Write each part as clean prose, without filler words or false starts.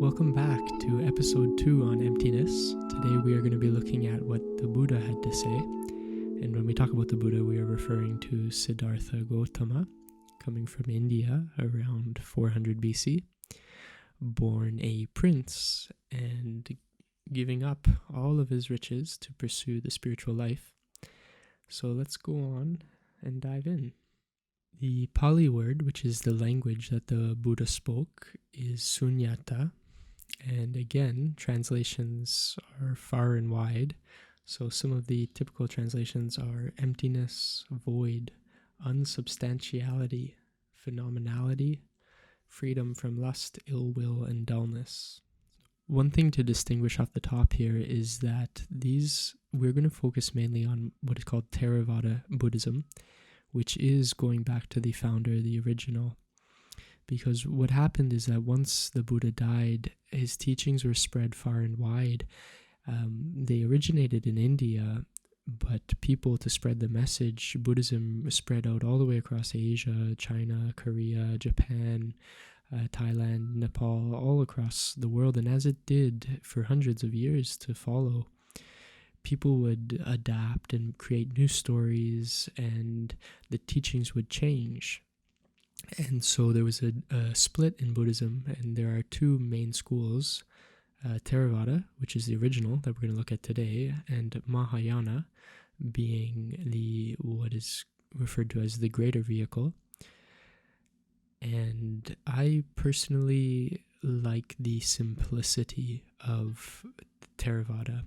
Welcome back to episode 2 on Emptiness. Today we are going to be looking at what the Buddha had to say. And when we talk about the Buddha, we are referring to Siddhartha Gautama, coming from India around 400 BC, born a prince and giving up all of his riches to pursue the spiritual life. So let's go on and dive in. The Pali word, which is the language that the Buddha spoke, is sunyata. And again, translations are far and wide. So some of the typical translations are emptiness, void, unsubstantiality, phenomenality, freedom from lust, ill will, and dullness. One thing to distinguish off the top here is that we're going to focus mainly on what is called Theravada Buddhism, which is going back to the founder, the original. Because what happened is that once the Buddha died, his teachings were spread far and wide. They originated in India, but to spread the message, Buddhism spread out all the way across Asia, China, Korea, Japan, Thailand, Nepal, all across the world. And as it did for hundreds of years to follow, people would adapt and create new stories, and the teachings would change. And so there was a split in Buddhism, and there are two main schools, Theravada, which is the original that we're going to look at today, and Mahayana, being what is referred to as the greater vehicle. And I personally like the simplicity of Theravada.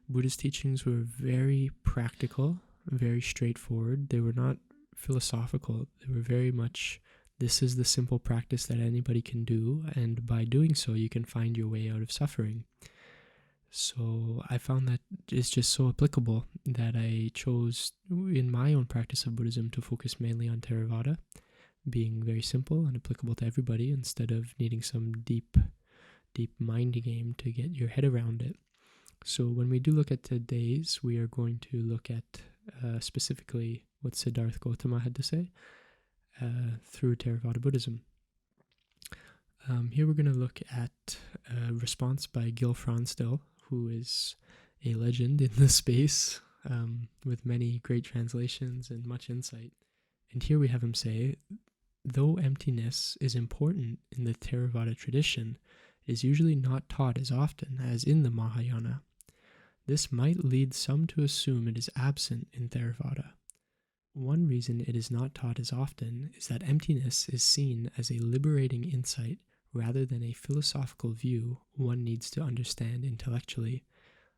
Buddha's teachings were very practical, very straightforward. They were not philosophical. They were very much, this is the simple practice that anybody can do, and by doing so you can find your way out of suffering. So I found that it's just so applicable that I chose in my own practice of Buddhism to focus mainly on Theravada, being very simple and applicable to everybody instead of needing some deep mind game to get your head around it. So when we do look at today's, we are going to look at specifically what Siddhartha Gautama had to say through Theravada Buddhism. Here we're going to look at a response by Gil Fronsdal, who is a legend in the space with many great translations and much insight. And here we have him say, though emptiness is important in the Theravada tradition, it is usually not taught as often as in the Mahayana. This might lead some to assume it is absent in Theravada. One reason it is not taught as often is that emptiness is seen as a liberating insight rather than a philosophical view one needs to understand intellectually.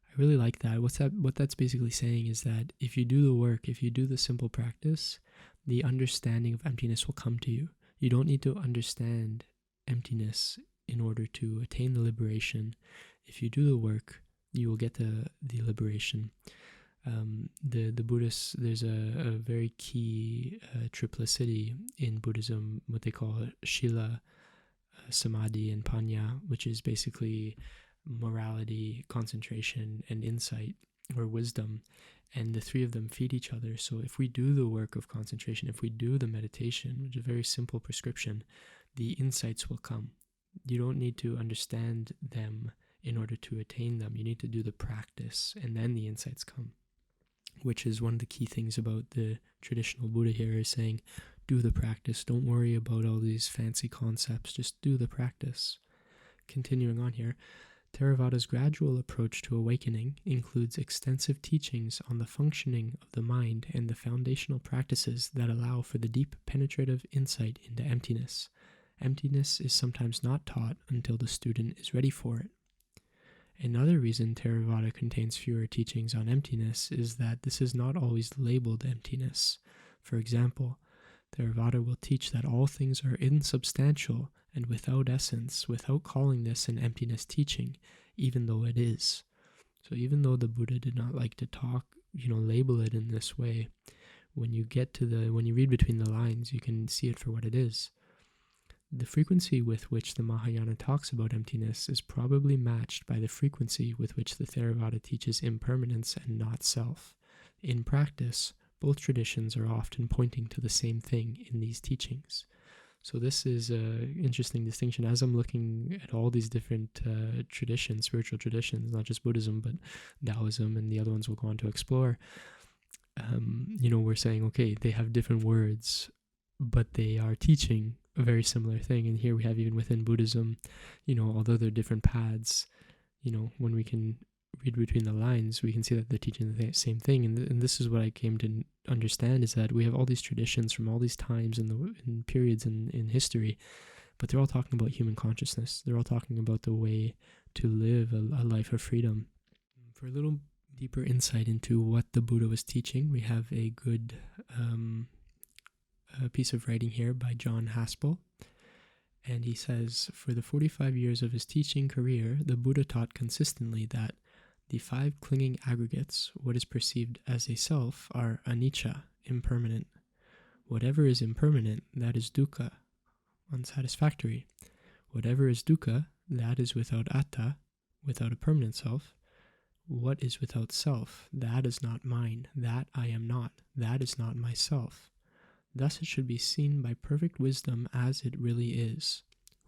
I really like that. What that's basically saying is that if you do the work, if you do the simple practice, the understanding of emptiness will come to you. You don't need to understand emptiness in order to attain the liberation. If you do the work, you will get the liberation. The Buddhists, there's a very key triplicity in Buddhism, what they call Shila, Samadhi, and Panya, which is basically morality, concentration, and insight, or wisdom. And the three of them feed each other. So if we do the work of concentration, if we do the meditation, which is a very simple prescription, the insights will come. You don't need to understand them in order to attain them. You need to do the practice, and then the insights come, which is one of the key things about the traditional Buddha here, is saying, do the practice. Don't worry about all these fancy concepts. Just do the practice. Continuing on here, Theravada's gradual approach to awakening includes extensive teachings on the functioning of the mind and the foundational practices that allow for the deep penetrative insight into emptiness. Emptiness is sometimes not taught until the student is ready for it. Another reason Theravada contains fewer teachings on emptiness is that this is not always labeled emptiness. For example, Theravada will teach that all things are insubstantial and without essence, without calling this an emptiness teaching, even though it is. So even though the Buddha did not like to label it in this way, when you read between the lines, you can see it for what it is. The frequency with which the Mahayana talks about emptiness is probably matched by the frequency with which the Theravada teaches impermanence and not self. In practice, both traditions are often pointing to the same thing in these teachings. So this is an interesting distinction. As I'm looking at all these different traditions, spiritual traditions, not just Buddhism, but Taoism and the other ones we'll go on to explore, we're saying, okay, they have different words, but they are teaching a very similar thing. And here we have, even within Buddhism, although they're different paths, when we can read between the lines, we can see that they're teaching the same thing. And this is what I came to understand, is that we have all these traditions from all these times in periods in history, but they're all talking about human consciousness. They're all talking about the way to live a life of freedom. For a little deeper insight into what the Buddha was teaching, we have a good piece of writing here by John Haspel. And he says, for the 45 years of his teaching career, the Buddha taught consistently that the 5 clinging aggregates, what is perceived as a self, are anicca, impermanent. Whatever is impermanent, that is dukkha, unsatisfactory. Whatever is dukkha, that is without atta, without a permanent self. What is without self, that is not mine, that I am not, that is not myself. Thus it should be seen by perfect wisdom as it really is.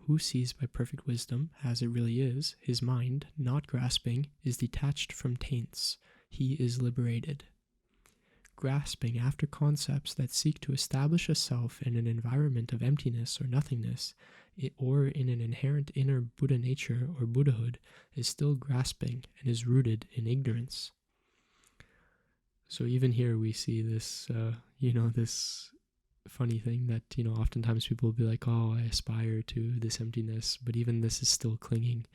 Who sees by perfect wisdom as it really is, his mind, not grasping, is detached from taints. He is liberated. Grasping after concepts that seek to establish a self in an environment of emptiness or nothingness, or in an inherent inner Buddha nature or Buddhahood, is still grasping and is rooted in ignorance. So even here we see this, this funny thing that, oftentimes people will be like, oh, I aspire to this emptiness, but even this is still clinging.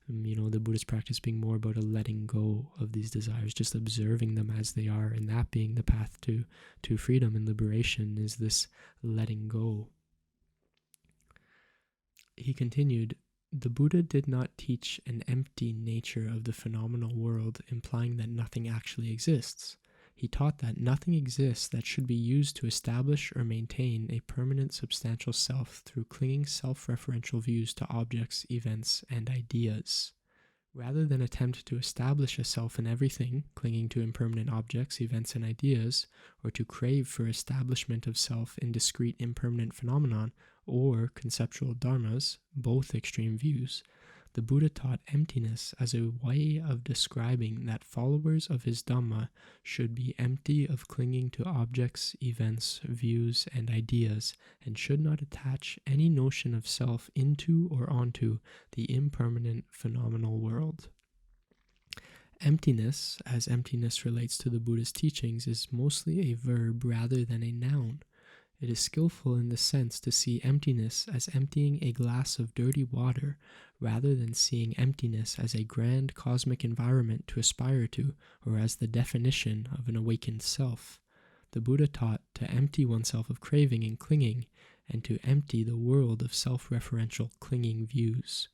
The Buddhist practice being more about a letting go of these desires, just observing them as they are, and that being the path to freedom and liberation, is this letting go. He continued, the Buddha did not teach an empty nature of the phenomenal world, implying that nothing actually exists. He taught that nothing exists that should be used to establish or maintain a permanent substantial self through clinging self-referential views to objects, events, and ideas. Rather than attempt to establish a self in everything, clinging to impermanent objects, events, and ideas, or to crave for establishment of self in discrete impermanent phenomenon or conceptual dharmas, both extreme views, the Buddha taught emptiness as a way of describing that followers of his Dhamma should be empty of clinging to objects, events, views, and ideas, and should not attach any notion of self into or onto the impermanent phenomenal world. Emptiness, as emptiness relates to the Buddha's teachings, is mostly a verb rather than a noun. It is skillful in the sense to see emptiness as emptying a glass of dirty water, rather than seeing emptiness as a grand cosmic environment to aspire to, or as the definition of an awakened self. The Buddha taught to empty oneself of craving and clinging, and to empty the world of self-referential clinging views.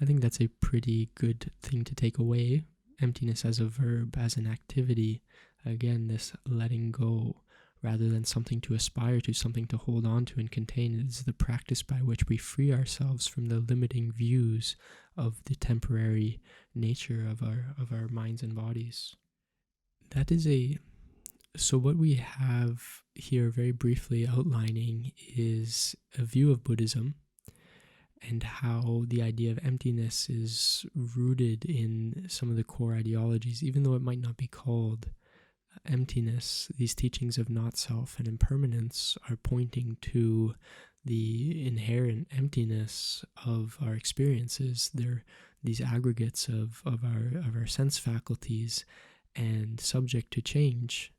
I think that's a pretty good thing to take away. Emptiness as a verb, as an activity. Again, this letting go, rather than something to aspire to, something to hold on to and contain. It is the practice by which we free ourselves from the limiting views of the temporary nature of our minds and bodies. So what we have here, very briefly outlining, is a view of Buddhism and how the idea of emptiness is rooted in some of the core ideologies, even though it might not be called emptiness. These teachings of not self and impermanence are pointing to the inherent emptiness of our experiences. They're these aggregates of our sense faculties and subject to change.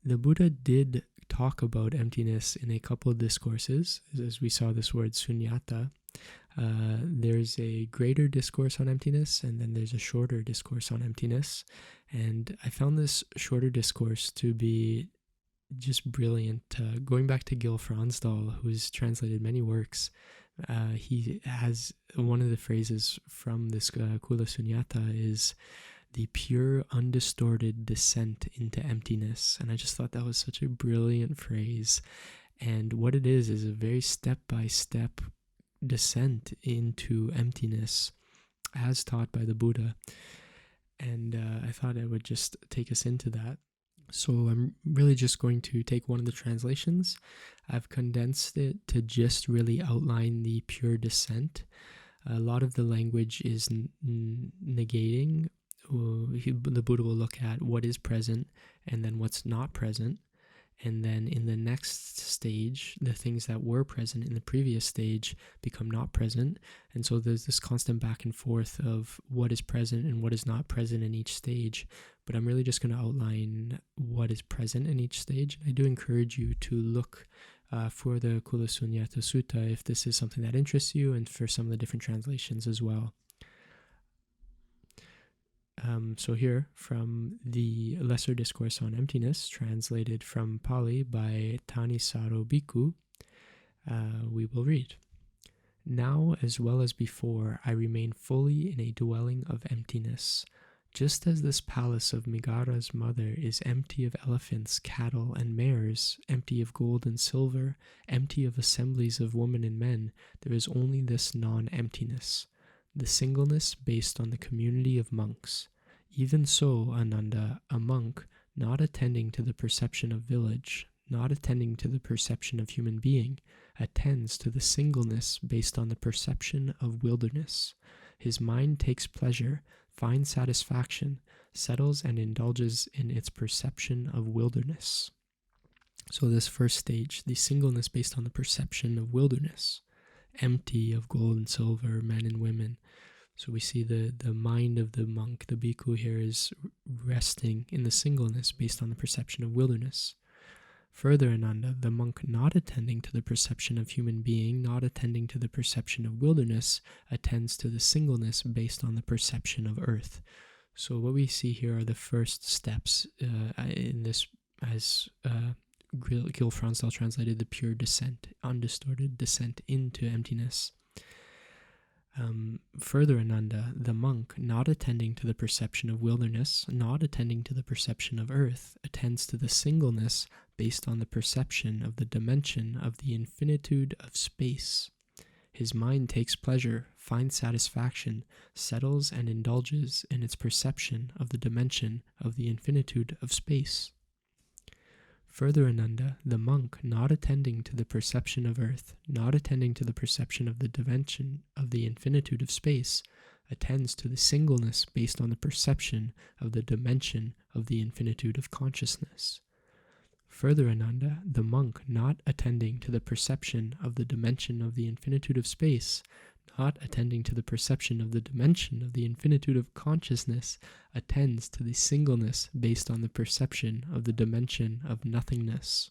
The Buddha did talk about emptiness in a couple of discourses, as we saw this word sunyata. There's a greater discourse on emptiness, and then there's a shorter discourse on emptiness. And I found this shorter discourse to be just brilliant. Going back to Gil Fronsdal, who's translated many works, he has one of the phrases from this Kula Sunyata is the pure, undistorted descent into emptiness. And I just thought that was such a brilliant phrase. And what it is a very step-by-step descent into emptiness as taught by the Buddha. And I thought I would just take us into that. So I'm really just going to take one of the translations. I've condensed it to just really outline the pure descent. A lot of the language is negating. The Buddha will look at what is present and then what's not present. And then in the next stage, the things that were present in the previous stage become not present. And so there's this constant back and forth of what is present and what is not present in each stage. But I'm really just going to outline what is present in each stage. I do encourage you to look for the Kula Sunyata Sutta if this is something that interests you, and for some of the different translations as well. So here, from the Lesser Discourse on Emptiness, translated from Pali by Thanissaro Bhikkhu, we will read. Now, as well as before, I remain fully in a dwelling of emptiness. Just as this palace of Megara's mother is empty of elephants, cattle, and mares, empty of gold and silver, empty of assemblies of women and men, there is only this non-emptiness, the singleness based on the community of monks. Even so, Ananda, a monk, not attending to the perception of village, not attending to the perception of human being, attends to the singleness based on the perception of wilderness. His mind takes pleasure, finds satisfaction, settles and indulges in its perception of wilderness. So this first stage, the singleness based on the perception of wilderness, empty of gold and silver, men and women. So we see the mind of the monk, the bhikkhu here, is resting in the singleness based on the perception of wilderness. Further, Ananda, the monk not attending to the perception of human being, not attending to the perception of wilderness, attends to the singleness based on the perception of earth. So what we see here are the first steps in this, as Gil Fronsdal translated, the pure descent, undistorted descent into emptiness. Further, Ananda, the monk, not attending to the perception of wilderness, not attending to the perception of earth, attends to the singleness based on the perception of the dimension of the infinitude of space. His mind takes pleasure, finds satisfaction, settles and indulges in its perception of the dimension of the infinitude of space. Further, Ananda, the monk, not attending to the perception of earth, not attending to the perception of the dimension of the infinitude of space, attends to the singleness based on the perception of the dimension of the infinitude of consciousness. Further, Ananda, the monk, not attending to the perception of the dimension of the infinitude of space, not attending to the perception of the dimension of the infinitude of consciousness, attends to the singleness based on the perception of the dimension of nothingness.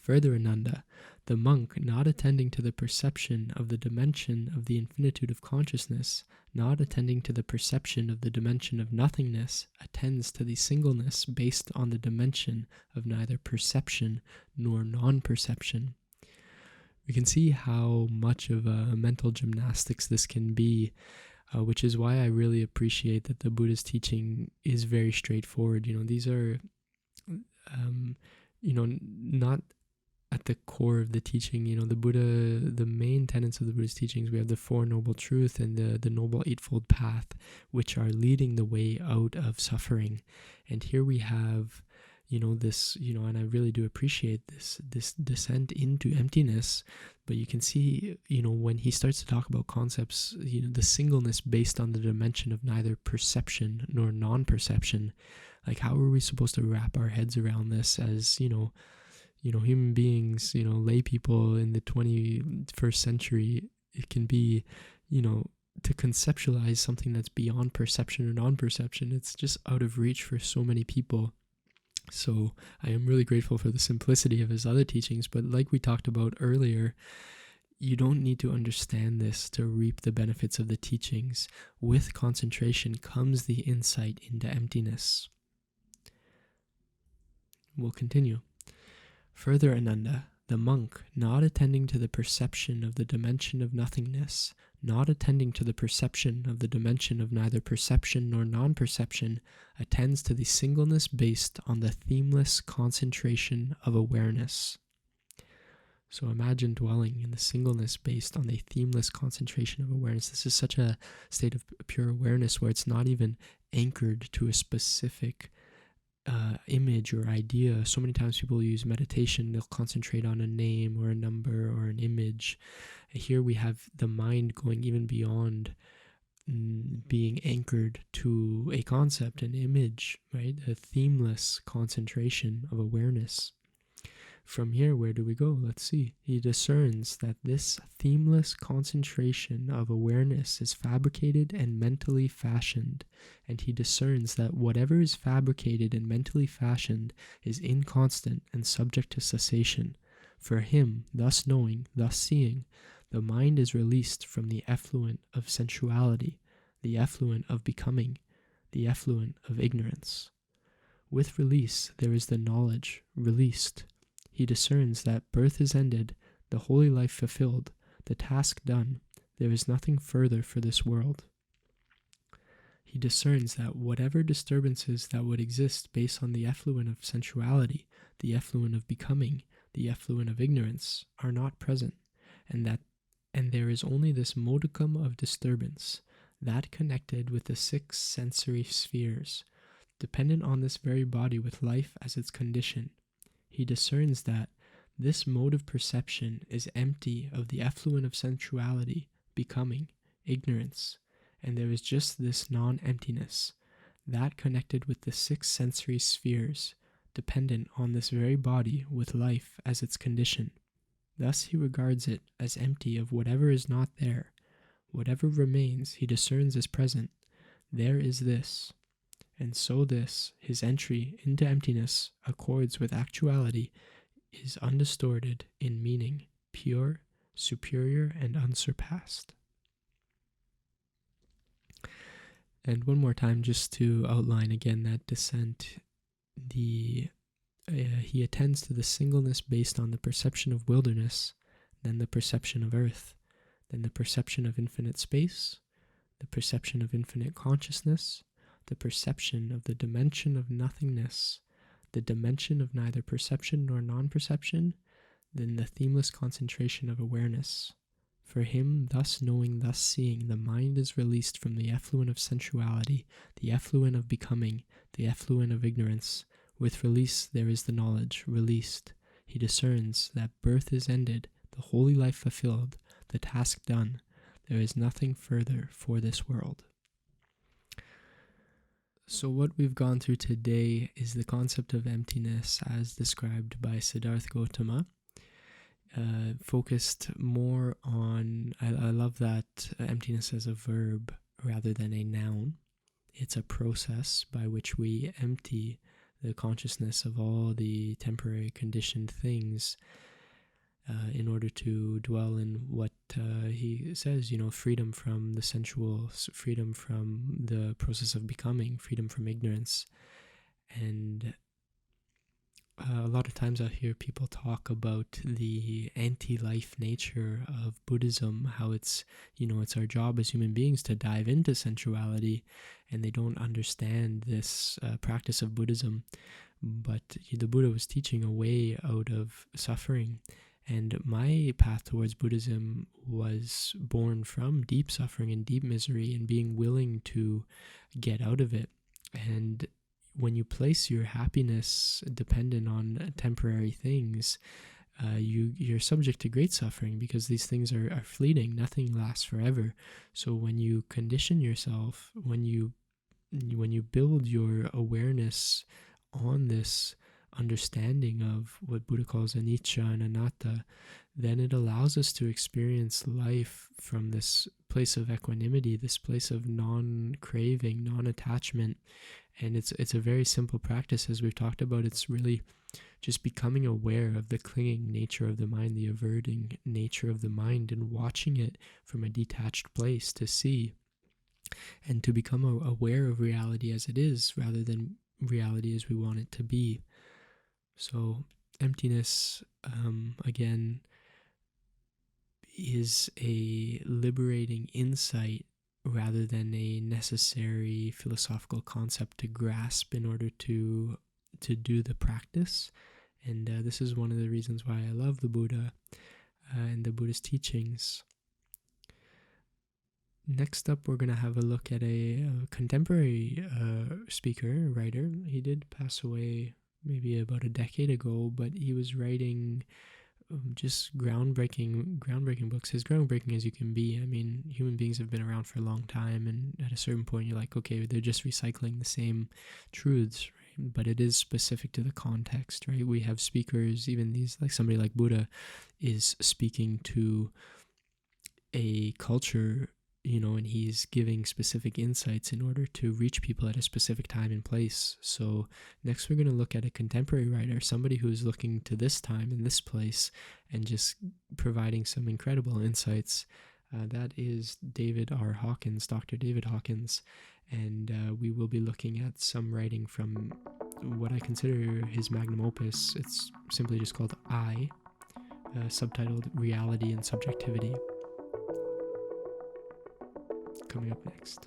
Further, Ananda, the monk, not attending to the perception of the dimension of the infinitude of consciousness, not attending to the perception of the dimension of nothingness, attends to the singleness based on the dimension of neither perception nor non-perception. We can see how much of a mental gymnastics this can be, which is why I really appreciate that the Buddha's teaching is very straightforward. These are, not at the core of the teaching. The Buddha, the main tenets of the Buddha's teachings, we have the Four Noble Truths and the Noble Eightfold Path, which are leading the way out of suffering. And here we have this, and I really do appreciate this descent into emptiness. But you can see, when he starts to talk about concepts, the singleness based on the dimension of neither perception nor non-perception, like how are we supposed to wrap our heads around this as, human beings, lay people in the 21st century? It can be, to conceptualize something that's beyond perception or non-perception, it's just out of reach for so many people. So I am really grateful for the simplicity of his other teachings, but like we talked about earlier, you don't need to understand this to reap the benefits of the teachings. With concentration comes the insight into emptiness. We'll continue. Further, Ananda, the monk, not attending to the perception of the dimension of nothingness, not attending to the perception of the dimension of neither perception nor non-perception, attends to the singleness based on the themeless concentration of awareness. So imagine dwelling in the singleness based on the themeless concentration of awareness. This is such a state of pure awareness where it's not even anchored to a specific image or idea. So many times people use meditation, they'll concentrate on a name or a number or an image. Here we have the mind going even beyond being anchored to a concept, an image, right? A themeless concentration of awareness. From here, where do we go? Let's see. He discerns that this themeless concentration of awareness is fabricated and mentally fashioned, and he discerns that whatever is fabricated and mentally fashioned is inconstant and subject to cessation. For him, thus knowing, thus seeing, the mind is released from the effluent of sensuality, the effluent of becoming, the effluent of ignorance. With release, there is the knowledge released. He discerns that birth is ended, the holy life fulfilled, the task done. There is nothing further for this world. He discerns that whatever disturbances that would exist based on the effluent of sensuality, the effluent of becoming, the effluent of ignorance, are not present, and there is only this modicum of disturbance, that connected with the 6 sensory spheres, dependent on this very body with life as its condition. He discerns that this mode of perception is empty of the effluent of sensuality, becoming, ignorance, and there is just this non-emptiness, that connected with the 6 sensory spheres, dependent on this very body with life as its condition. Thus he regards it as empty of whatever is not there. Whatever remains he discerns as present. There is this. And so this, his entry into emptiness, accords with actuality, is undistorted in meaning, pure, superior, and unsurpassed. And one more time, just to outline again that descent, he attends to the singleness based on the perception of wilderness, then the perception of earth, then the perception of infinite space, the perception of infinite consciousness, the perception of the dimension of nothingness, the dimension of neither perception nor non-perception, then the themeless concentration of awareness. For him, thus knowing, thus seeing, the mind is released from the effluent of sensuality, the effluent of becoming, the effluent of ignorance. With release there is the knowledge, released. He discerns that birth is ended, the holy life fulfilled, the task done. There is nothing further for this world. So what we've gone through today is the concept of emptiness as described by Siddhartha Gautama. Focused more on, I love that emptiness as a verb rather than a noun. It's a process by which we empty the consciousness of all the temporary conditioned things in order to dwell in what he says, freedom from the sensual, freedom from the process of becoming, freedom from ignorance. And a lot of times I hear people talk about the anti-life nature of Buddhism, how it's our job as human beings to dive into sensuality, and they don't understand this practice of Buddhism. But the Buddha was teaching a way out of suffering. And my path towards Buddhism was born from deep suffering and deep misery and being willing to get out of it. And when you place your happiness dependent on temporary things, you're subject to great suffering because these things are fleeting. Nothing lasts forever. So when you condition yourself, when you build your awareness on this understanding of what Buddha calls anicca and anatta, then it allows us to experience life from this place of equanimity, this place of non-craving, non-attachment. And it's a very simple practice, as we've talked about. It's really just becoming aware of the clinging nature of the mind, the averting nature of the mind, and watching it from a detached place to see and to become aware of reality as it is rather than reality as we want it to be. So emptiness, again, is a liberating insight rather than a necessary philosophical concept to grasp in order to do the practice. And this is one of the reasons why I love the Buddha and the Buddhist teachings. Next up, we're going to have a look at a contemporary speaker, writer. He did pass away maybe about a decade ago, but he was writing just groundbreaking books, as groundbreaking as you can be. I mean, human beings have been around for a long time, and at a certain point you're like, okay, they're just recycling the same truths, right? But it is specific to the context, right? We have speakers, even these, like somebody like Buddha is speaking to a culture, and he's giving specific insights in order to reach people at a specific time and place. So next we're going to look at a contemporary writer, somebody who's looking to this time and this place and just providing some incredible insights. That is David R. Hawkins, Dr. David Hawkins, and we will be looking at some writing from what I consider his magnum opus. It's simply just called I, subtitled Reality and Subjectivity. Coming up next.